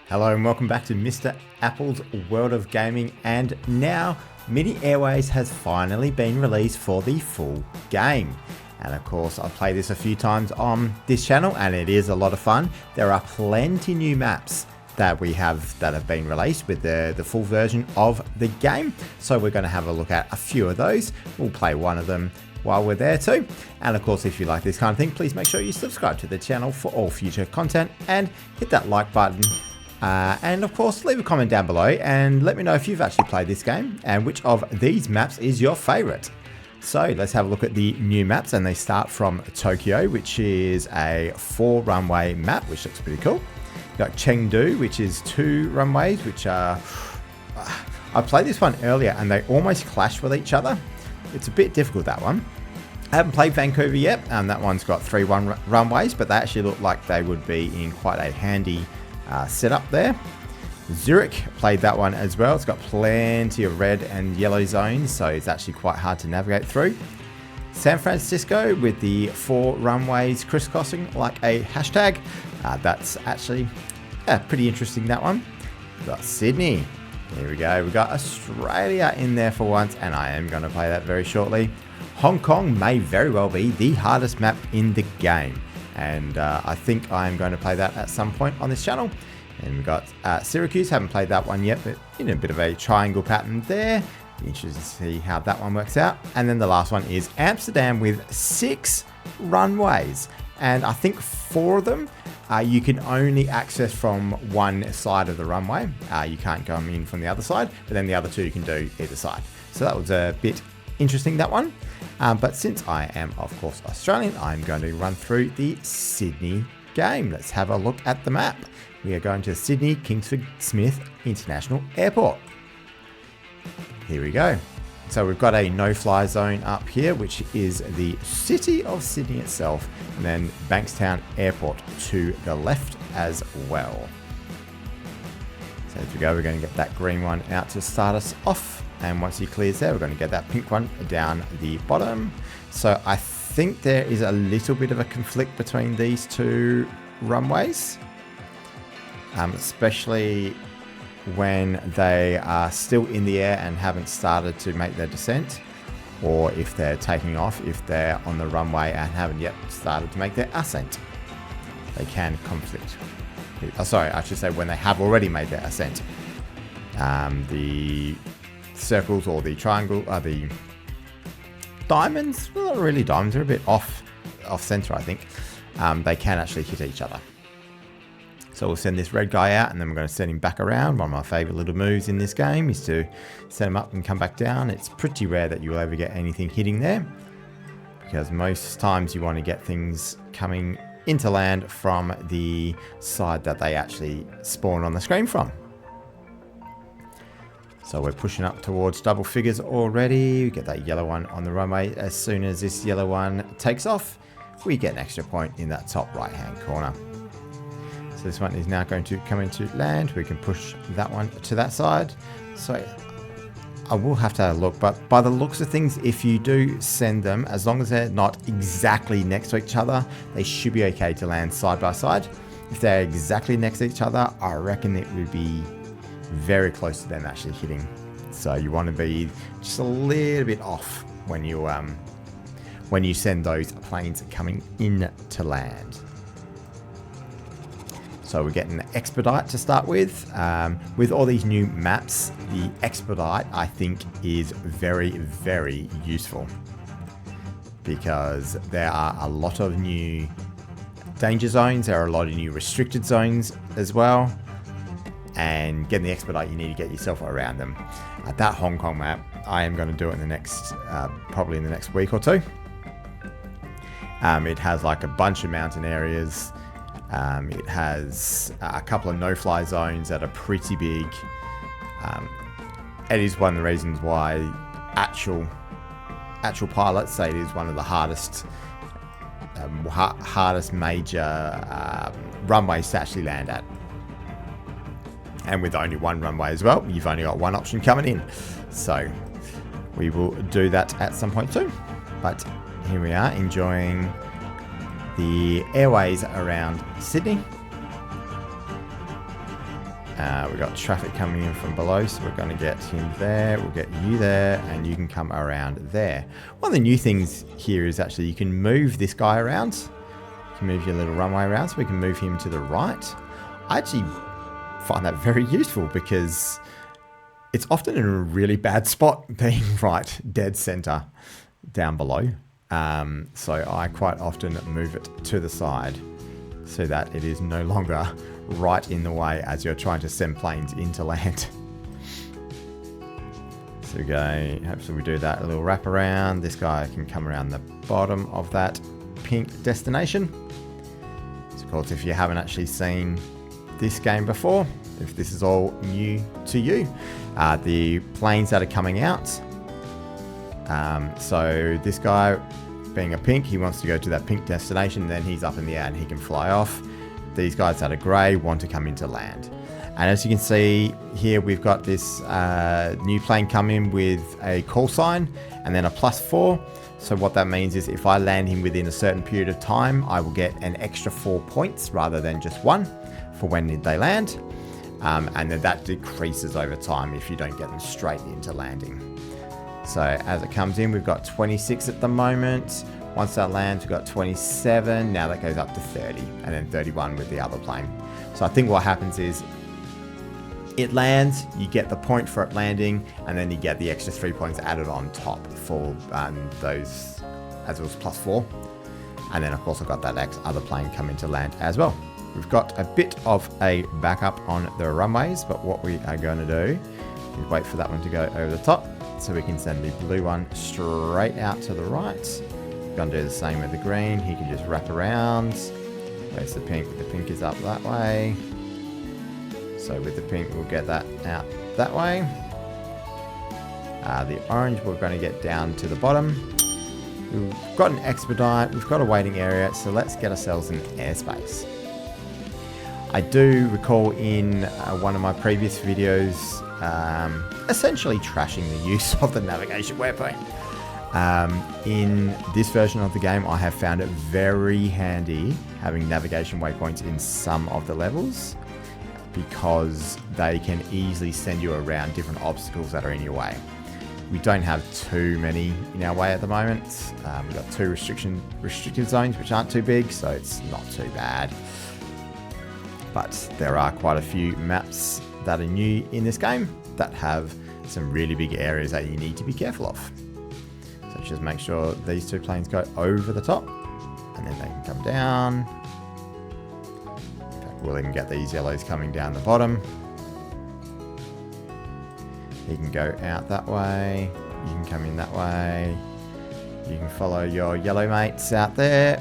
Hello and welcome back to Mr. Apple's World of Gaming, and now Mini Airways has finally been released for the full game. And of course I've played this a few times on this channel and it is a lot of fun. There are plenty new maps that we have that have been released with the full version of the game. So we're going to have a look at a few of those. We'll play one of them while we're there too. And of course, if you like this kind of thing, please make sure you subscribe to the channel for all future content and hit that like button. And of course, leave a comment down below and let me know if you've actually played this game and which of these maps is your favorite. So let's have a look at the new maps, and they start from Tokyo, which is a 4 runway map, which looks pretty cool. You've got Chengdu, which is 2 runways, which are... I played this one earlier and they almost clash with each other. It's a bit difficult, that one. I haven't played Vancouver yet, and that one's got 3 runways, but they actually look like they would be in quite a handy setup there. Zurich, played that one as well. It's got plenty of red and yellow zones, so it's actually quite hard to navigate through. San Francisco with the 4 runways crisscrossing like a hashtag. That's actually pretty interesting, that one. We've got Sydney. Here we go. We've got Australia in there for once, and I am going to play that very shortly. Hong Kong may very well be the hardest map in the game, and I think I'm going to play that at some point on this channel. And we've got Syracuse, haven't played that one yet, but in a bit of a triangle pattern there. Be interested to see how that one works out. And then the last one is Amsterdam with 6 runways, and I think 4 of them you can only access from one side of the runway. You can't go in from the other side, but then the other 2 you can do either side. So that was a bit interesting, that one. But since I am, of course, Australian, I'm going to run through the Sydney game. Let's have a look at the map. We are going to Sydney Kingsford Smith International Airport. Here we go. So we've got a no-fly zone up here, which is the city of Sydney itself, and then Bankstown Airport to the left as well. So as we go, we're going to get that green one out to start us off. And once he clears there, we're going to get that pink one down the bottom. So I think there is a little bit of a conflict between these 2 runways, especially when they are still in the air and haven't started to make their descent, or if they're taking off, if they're on the runway and haven't yet started to make their ascent. They can conflict. Sorry, I should say when they have already made their ascent. The circles or the triangle are the diamonds. Well, not really diamonds, they're a bit off center, I think. They can actually hit each other. So we'll send this red guy out, and then we're going to send him back around. One of my favorite little moves in this game is to set him up and come back down. It's pretty rare that you'll ever get anything hitting there, because most times you want to get things coming into land from the side that they actually spawn on the screen from. So we're pushing up towards double figures already. We get that yellow one on the runway. As soon as this yellow one takes off, we get an extra point in that top right hand corner. So this one is now going to come into land. We can push that one to that side. So I will have to have a look, but by the looks of things, if you do send them, as long as they're not exactly next to each other, they should be okay to land side by side. If they're exactly next to each other, I reckon it would be very close to them actually hitting. So you want to be just a little bit off when you send those planes coming in to land. So we're getting the Expedite to start with. With all these new maps, the Expedite I think is very, very useful, because there are a lot of new danger zones. There are a lot of new restricted zones as well. And getting the Expedite, you need to get yourself around them. That Hong Kong map, I am going to do it in the next, probably in the next week or 2. It has like a bunch of mountain areas. It has a couple of no-fly zones that are pretty big. It is one of the reasons why actual pilots say it is one of the hardest major runways to actually land at. And with only 1 runway as well, you've only got 1 option coming in. So we will do that at some point too. But here we are enjoying the airways around Sydney. We've got traffic coming in from below, so we're going to get him there, we'll get you there, and you can come around there. One of the new things here is actually you can move this guy around. You can move your little runway around, so we can move him to the right. I actually find that very useful because it's often in a really bad spot being right dead center down below. So I quite often move it to the side so that it is no longer right in the way as you're trying to send planes into land. So we go, hopefully we do that a little wrap around. This guy can come around the bottom of that pink destination. So of course, if you haven't actually seen this game before, if this is all new to you, the planes that are coming out. So this guy being a pink, he wants to go to that pink destination, then he's up in the air and he can fly off. These guys that are grey want to come into land. And as you can see here, we've got this new plane come in with a call sign and then a +4. So what that means is if I land him within a certain period of time, I will get an extra 4 points rather than just 1 for when they land. And then that decreases over time if you don't get them straight into landing. So as it comes in, we've got 26 at the moment. Once that lands, we've got 27. Now that goes up to 30 and then 31 with the other plane. So I think what happens is it lands, you get the point for it landing, and then you get the extra 3 points added on top for those, as it was +4. And then of course I've got that other plane coming to land as well. We've got a bit of a backup on the runways, but what we are going to do is wait for that one to go over the top so we can send the blue one straight out to the right. We're going to do the same with the green. He can just wrap around. Where's the pink? The pink is up that way. So with the pink, we'll get that out that way. The orange, we're going to get down to the bottom. We've got an expedite. We've got a waiting area. So let's get ourselves an airspace. I do recall in one of my previous videos essentially trashing the use of the navigation waypoint. In this version of the game, I have found it very handy having navigation waypoints in some of the levels because they can easily send you around different obstacles that are in your way. We don't have too many in our way at the moment. We've got 2 restricted zones which aren't too big, so it's not too bad. But there are quite a few maps that are new in this game that have some really big areas that you need to be careful of. So just make sure these 2 planes go over the top and then they can come down. In fact, we'll even get these yellows coming down the bottom. You can go out that way, you can come in that way, you can follow your yellow mates out there.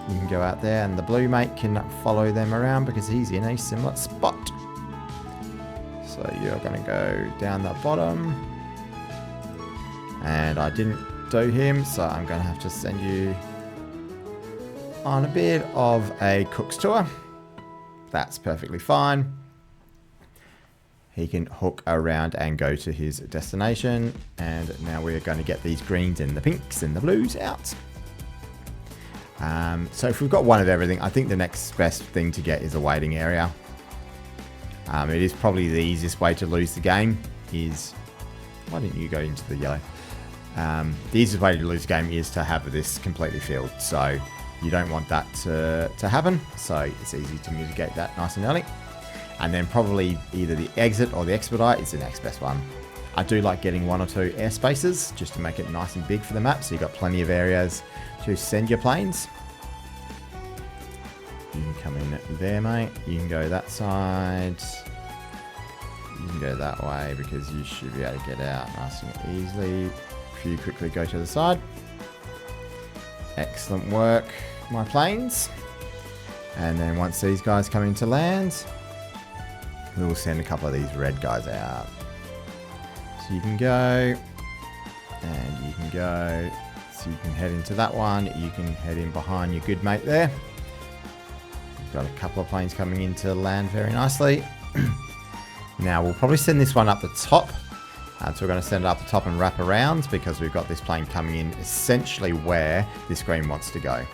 You can go out there and the blue mate can follow them around because he's in a similar spot. So you're going to go down the bottom. And I didn't do him, so I'm going to have to send you on a bit of a cook's tour. That's perfectly fine. He can hook around and go to his destination. And now we're going to get these greens and the pinks and the blues out. So if we've got one of everything, I think the next best thing to get is a waiting area. It is probably the easiest way to lose the game is... Why didn't you go into the yellow? The easiest way to lose the game is to have this completely filled. So you don't want that to happen. So it's easy to mitigate that nice and early. And then probably either the exit or the expedite is the next best one. I do like getting 1 or 2 airspaces just to make it nice and big for the map. So you've got plenty of areas to send your planes. You can come in there, mate. You can go that side. You can go that way because you should be able to get out nice and easily. If you quickly go to the side. Excellent work, my planes. And then once these guys come into land, we will send a couple of these red guys out. So you can go, and you can go. So you can head into that one. You can head in behind your good mate there. We've got a couple of planes coming into land very nicely. Now we'll probably send this one up the top. So we're going to send it up the top and wrap around because we've got this plane coming in essentially where this green wants to go.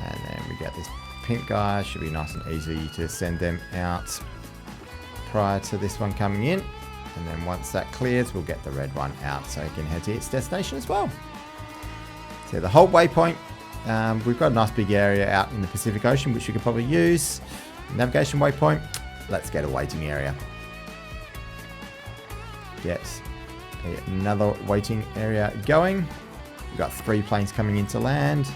And then we get this pink guy. Should be nice and easy to send them out prior to this one coming in. And then once that clears, we'll get the red one out so it can head to its destination as well. So the whole waypoint, we've got a nice big area out in the Pacific Ocean, which we could probably use. Navigation waypoint, let's get a waiting area. Get another waiting area going. We've got 3 planes coming into land.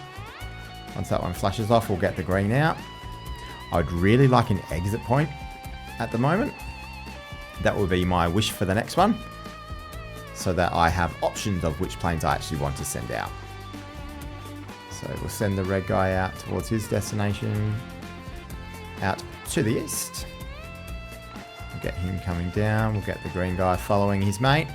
Once that one flashes off, we'll get the green out. I'd really like an exit point at the moment. That will be my wish for the next one, so that I have options of which planes I actually want to send out. So we'll send the red guy out towards his destination, out to the east. We'll get him coming down. We'll get the green guy following his mate.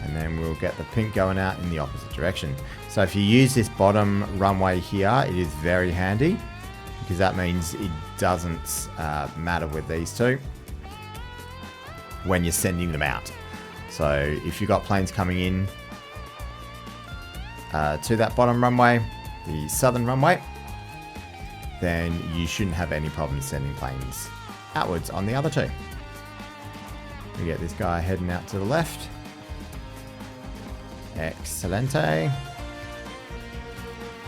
And then we'll get the pink going out in the opposite direction. So if you use this bottom runway here, it is very handy, because that means it doesn't matter with these two when you're sending them out. So if you've got planes coming in to that bottom runway, the southern runway, then you shouldn't have any problem sending planes outwards on the other two. We get this guy heading out to the left. Excelente.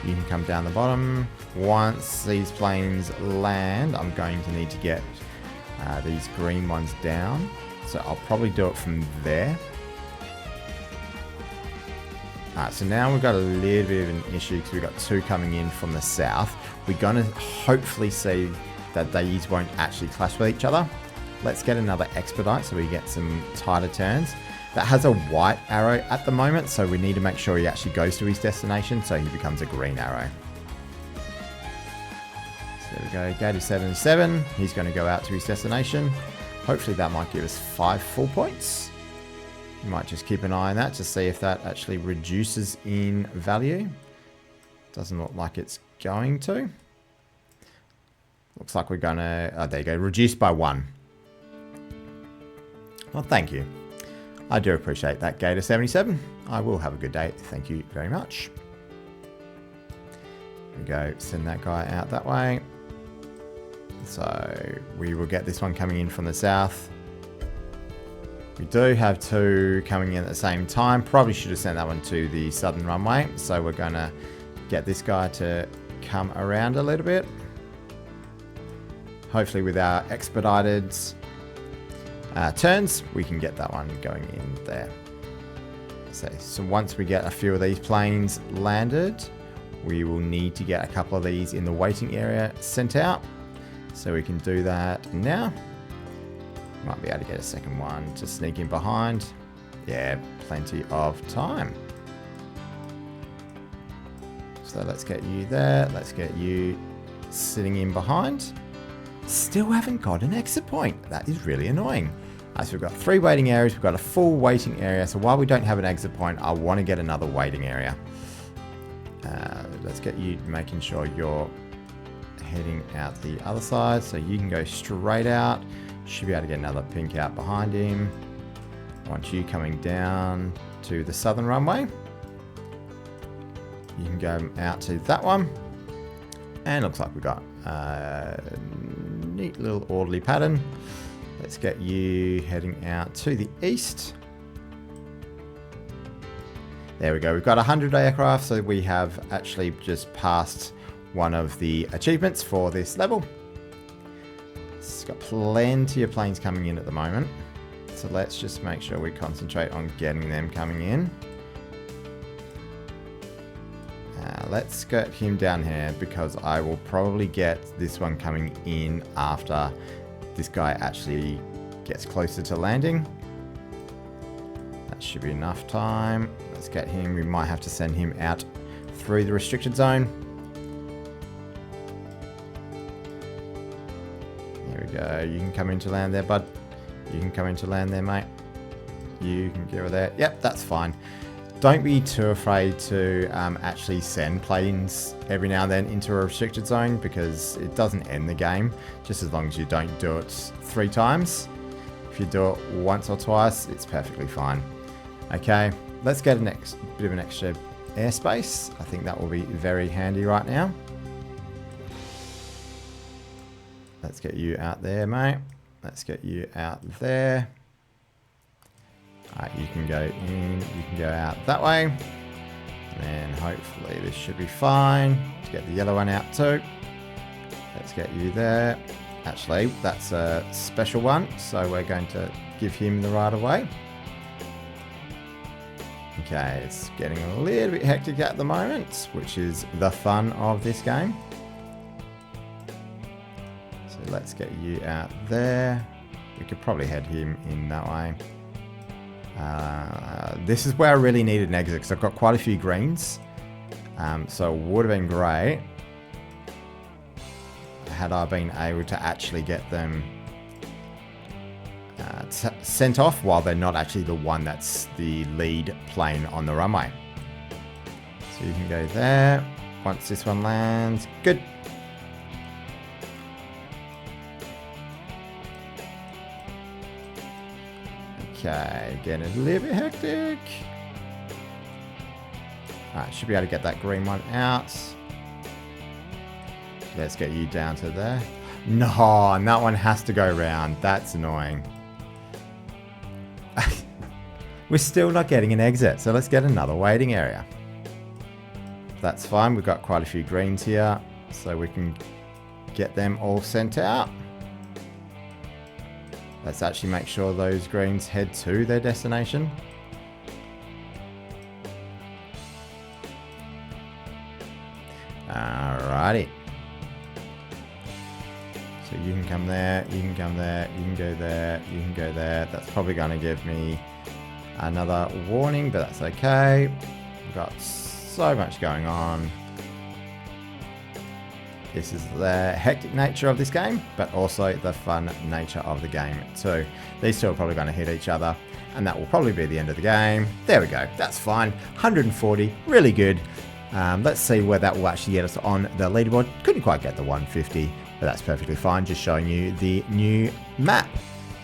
You can come down the bottom. Once these planes land, I'm going to need to get these green ones down. So I'll probably do it from there. Alright, so now we've got a little bit of an issue because we've got 2 coming in from the south. We're going to hopefully see that these won't actually clash with each other. Let's get another expedite so we get some tighter turns. That has a white arrow at the moment, so we need to make sure he actually goes to his destination so he becomes a green arrow. So there we go, gate of 77. He's going to go out to his destination. Hopefully that might give us 5 full points. You might just keep an eye on that to see if that actually reduces in value. Doesn't look like it's going to. Looks like we're going to, oh, there you go, reduced by 1. Well, thank you. I do appreciate that, Gator 77. I will have a good day. Thank you very much. There we go. Send that guy out that way. So we will get this one coming in from the south. We do have 2 coming in at the same time. Probably should have sent that one to the southern runway. So we're going to get this guy to come around a little bit. Hopefully with our expedited turns, we can get that one going in there. So once we get a few of these planes landed, we will need to get a couple of these in the waiting area sent out. So we can do that now. Might be able to get a second one to sneak in behind. Yeah, plenty of time. So let's get you there. Let's get you sitting in behind. Still haven't got an exit point. That is really annoying. So we've got 3 waiting areas. We've got a full waiting area. So while we don't have an exit point, I want to get another waiting area. Let's get you making sure you're heading out the other side. So you can go straight out. Should be able to get another pink out behind him. I want you coming down to the southern runway. You can go out to that one. And looks like we've got a neat little orderly pattern. Let's get you heading out to the east. There we go. We've got 100 aircraft, so we have actually just passed one of the achievements for this level. It's got plenty of planes coming in at the moment. So let's just make sure we concentrate on getting them coming in. Let's get him down here because I will probably get this one coming in after this guy actually gets closer to landing. That should be enough time. Let's get him. We might have to send him out through the restricted zone. There we go. You can come in to land there, bud. You can come in to land there, mate. You can get over there. Yep, that's fine. Don't be too afraid to actually send planes every now and then into a restricted zone because it doesn't end the game, just as long as you don't do it 3 times. If you do it once or twice, it's perfectly fine. Okay, let's get a bit of an extra airspace. I think that will be very handy right now. Let's get you out there, mate. Let's get you out there. Alright, you can go in, you can go out that way. And hopefully this should be fine. Let's get the yellow one out too. Let's get you there. Actually, that's a special one, so we're going to give him the right of way. Okay, it's getting a little bit hectic at the moment, which is the fun of this game. So let's get you out there. We could probably head him in that way. This is where I really needed an exit because I've got quite a few greens. So it would have been great had I been able to actually get them sent off while they're not actually the one that's the lead plane on the runway. So you can go there. Once this one lands, good. Okay, getting a little bit hectic. Alright, should be able to get that green one out. Let's get you down to there. No, and that one has to go round. That's annoying. We're still not getting an exit, so let's get another waiting area. That's fine, we've got quite a few greens here, so we can get them all sent out. Let's actually make sure those greens head to their destination. Alrighty. So you can come there, you can come there, you can go there, you can go there. That's probably going to give me another warning, but that's okay. We've got so much going on. This is the hectic nature of this game, but also the fun nature of the game too. These two are probably going to hit each other, and that will probably be the end of the game. There we go. That's fine. 140, really good. Let's see where that will actually get us on the leaderboard. Couldn't quite get the 150, but that's perfectly fine. Just showing you the new map.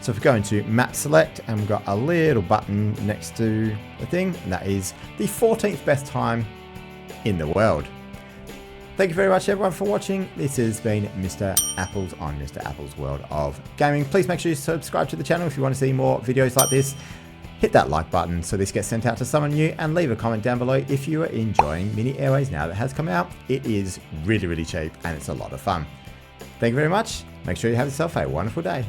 So if we go into map select, and we've got a little button next to the thing, and that is the 14th best time in the world. Thank you very much everyone for watching. This has been Mr. Apples on Mr. Apples World of Gaming. Please make sure you subscribe to the channel if you want to see more videos like this. Hit that like button so this gets sent out to someone new, and leave a comment down below if you are enjoying Mini Airways now that has come out. It is really, really cheap and it's a lot of fun. Thank you very much. Make sure you have yourself a wonderful day.